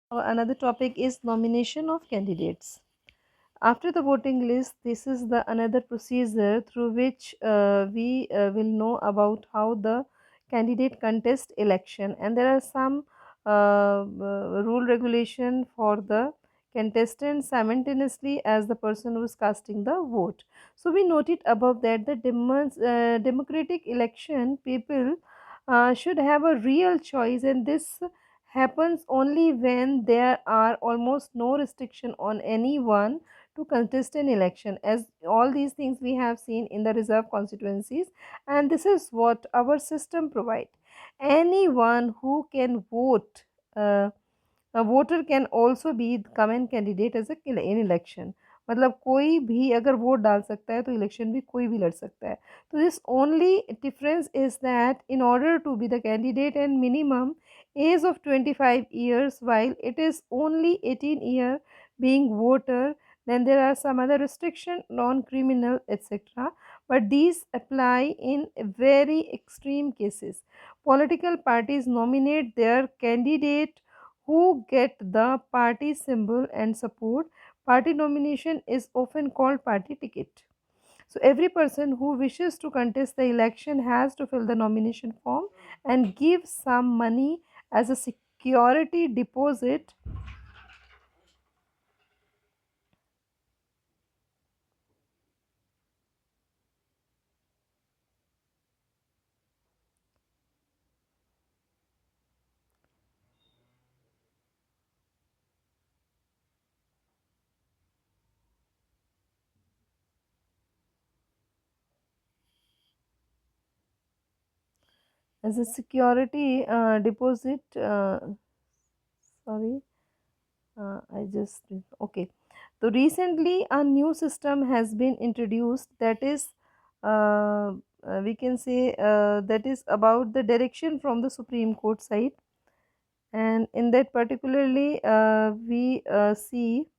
Another topic is nomination of candidates. After the voting list, this is the another procedure through which we will know about how the candidate contest election, and there are some rule regulation for the contestant simultaneously as the person who is casting the vote. So we noted above that the democratic election people should have a real choice, and this happens only when there are almost no restriction on anyone to contest an election, as all these things we have seen in the reserve constituencies, and this is what our system provide. Anyone who can vote, a voter can also be come candidate as a in election. मतलब कोई भी अगर vote डाल सकता है तो election भी कोई भी लड़ सकता है. तो this only difference is that in order to be the candidate and minimum age of 25 years, while it is only 18 year being voter, then there are some other restriction, non-criminal, etc. But these apply in very extreme cases. Political parties nominate their candidate who get the party symbol and support. Party nomination is often called party ticket. So every person who wishes to contest the election has to fill the nomination form and give some money as a security deposit. As a security deposit. Sorry, I just okay. So recently a new system has been introduced, that is we can say that is about the direction from the Supreme Court side, and in that particularly we see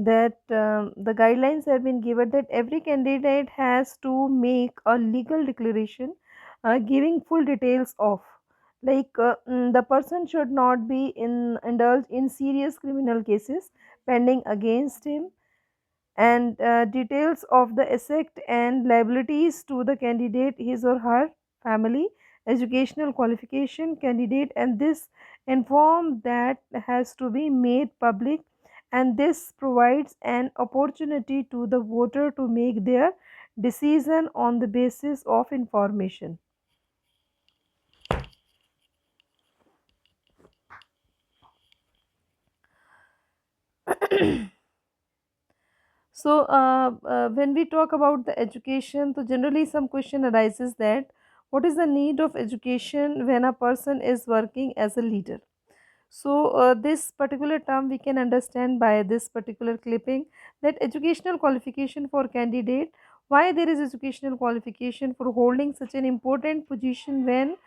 that the guidelines have been given that every candidate has to make a legal declaration giving full details of, like the person should not be indulged in serious criminal cases pending against him, and details of the asset and liabilities to the candidate, his or her family, educational qualification candidate, and this inform that has to be made public, and this provides an opportunity to the voter to make their decision on the basis of information. So, when we talk about the education, so generally some question arises that what is the need of education when a person is working as a leader? So, this particular term we can understand by this particular clipping, that educational qualification for candidate. Why there is educational qualification for holding such an important position when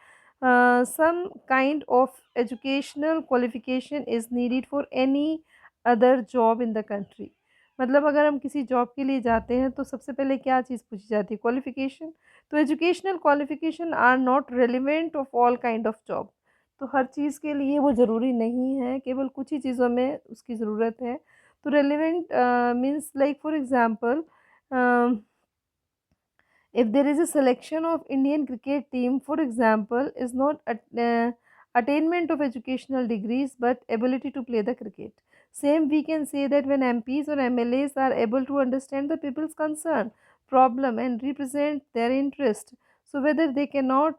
some kind of educational qualification is needed for any other job in the country. मतलब अगर हम किसी job के लिए जाते हैं तो सबसे पहले क्या चीज़ पूछी जाती है? क्वालिफिकेशन. तो educational qualification are not relevant of all kind of job. तो हर चीज़ के लिए वो ज़रूरी नहीं है, केवल कुछ ही चीज़ों में उसकी ज़रूरत है. तो relevant means like for example, if there is a selection of Indian cricket team, for example, is not attainment of educational degrees but ability to play the cricket. Same we can say that when MPs or MLAs are able to understand the people's concern, problem and represent their interest, so whether they cannot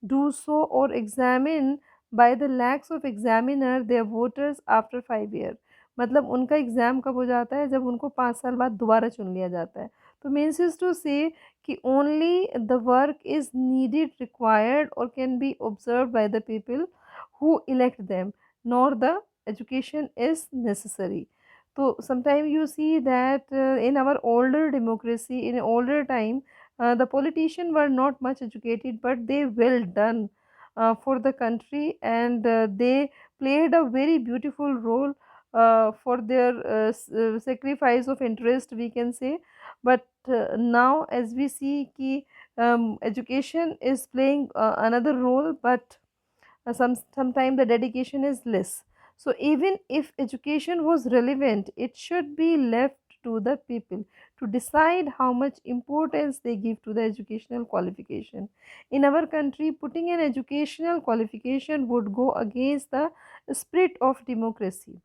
do so or examine by the lakhs of examiner their voters after 5 year. मतलब उनका exam कब हो जाता है? जब उनको 5 साल बाद दोबारा चुन लिया जाता है. तो मीन्स इज टू से कि only the work is needed, required or can be observed by the people who elect them, nor the education is necessary. So sometimes you see that in our older democracy, in older time, The politicians were not much educated, but they well done for the country, and they played a very beautiful role for their sacrifice of interest, we can say. But now, as we see, education is playing another role, but sometimes the dedication is less. So even if education was relevant, it should be left to the people to decide how much importance they give to the educational qualification. In our country, putting an educational qualification would go against the spirit of democracy.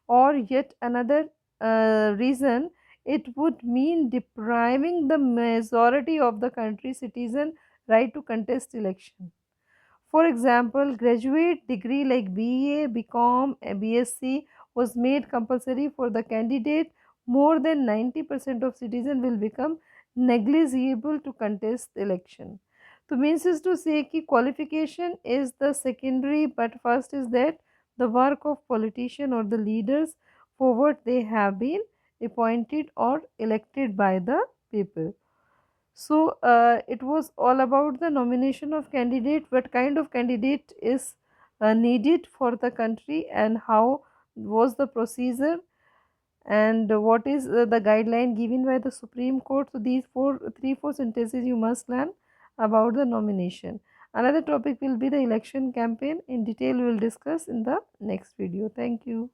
Or yet another reason, it would mean depriving the majority of the country citizen right to contest election. For example, graduate degree like BA, BCom, BSc was made compulsory for the candidate. More than 90% of citizens will become negligible to contest the election. So means is to say कि qualification is the secondary, but first is that the work of politician or the leaders for what they have been appointed or elected by the people. So it was all about the nomination of candidate, what kind of candidate is needed for the country, and how was the procedure, and what is the guideline given by the Supreme Court. So these three, four sentences you must learn about the nomination. Another topic will be the election campaign. In detail, we will discuss in the next video. Thank you.